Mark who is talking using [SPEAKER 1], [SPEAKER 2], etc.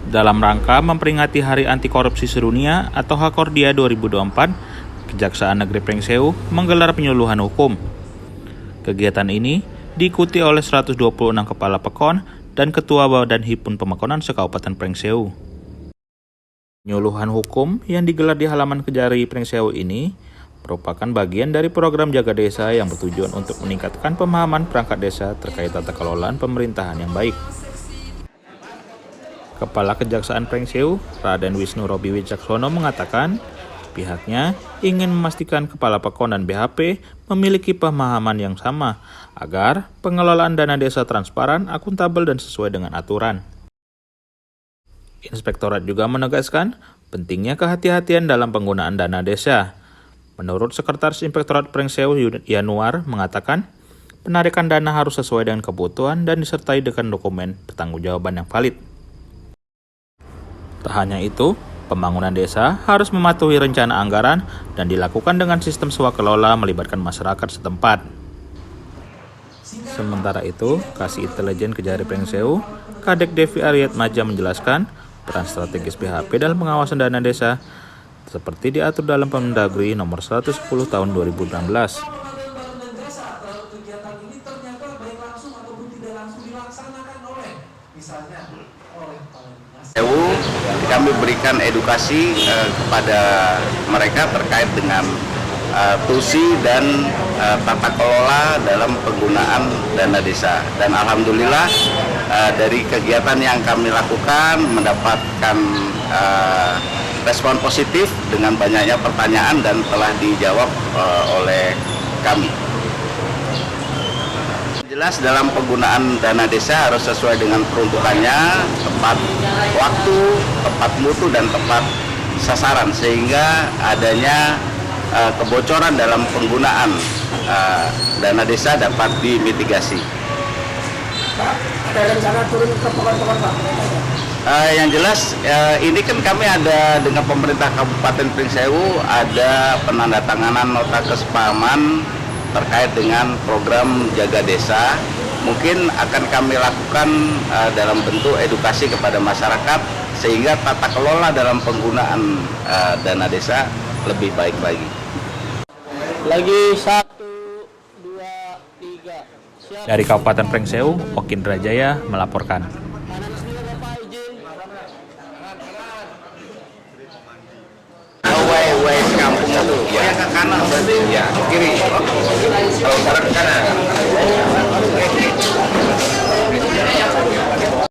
[SPEAKER 1] Dalam rangka memperingati Hari Anti Korupsi Sedunia atau Hakordia 2024, Kejaksaan Negeri Pringsewu menggelar penyuluhan hukum. Kegiatan ini diikuti oleh 126 kepala pekon dan ketua Badan Hipun Pemekonan se-Kabupaten Pringsewu. Penyuluhan hukum yang digelar di halaman Kejari Pringsewu ini merupakan bagian dari program Jaga Desa yang bertujuan untuk meningkatkan pemahaman perangkat desa terkait tata kelolaan pemerintahan yang baik. Kepala Kejaksaan Pringsewu, Raden Wisnu Robi Wicaksono mengatakan, pihaknya ingin memastikan kepala pekon dan BHP memiliki pemahaman yang sama agar pengelolaan dana desa transparan, akuntabel, dan sesuai dengan aturan. Inspektorat juga menegaskan pentingnya kehati-hatian dalam penggunaan dana desa. Menurut Sekretaris Inspektorat Pringsewu Yanuar mengatakan, penarikan dana harus sesuai dengan kebutuhan dan disertai dengan dokumen pertanggungjawaban yang valid. Tak hanya itu, pembangunan desa harus mematuhi rencana anggaran dan dilakukan dengan sistem swakelola melibatkan masyarakat setempat. Sementara itu, Kasih Intelijen Kejari Pringsewu, Kadek Devi Aryat Maja menjelaskan peran strategis BHP dalam pengawasan dana desa seperti diatur dalam Permendagri nomor 110 tahun 2016.
[SPEAKER 2] Kami berikan edukasi kepada mereka terkait dengan tusi dan tata kelola dalam penggunaan dana desa. Dan alhamdulillah dari kegiatan yang kami lakukan mendapatkan respon positif dengan banyaknya pertanyaan dan telah dijawab oleh kami. Jelas dalam penggunaan dana desa harus sesuai dengan peruntukannya, tepat waktu, tepat mutu, dan tepat sasaran sehingga adanya kebocoran dalam penggunaan dana desa dapat dimitigasi.
[SPEAKER 3] Pak, ada rencana turun ke pekon-pekon, Pak?
[SPEAKER 2] Yang jelas ini kan kami ada dengan pemerintah Kabupaten Pringsewu ada penandatanganan nota kesepahaman terkait dengan program Jaga Desa. Mungkin akan kami lakukan dalam bentuk edukasi kepada masyarakat sehingga tata kelola dalam penggunaan dana desa lebih baik lagi.
[SPEAKER 3] Lagi 1, 2, 3. Siap.
[SPEAKER 1] Dari Kabupaten Pringsewu, Okin Rajaya melaporkan.
[SPEAKER 2] Way kampung itu ya ke kanan berarti ya kiri kalau sekarang ke kanan.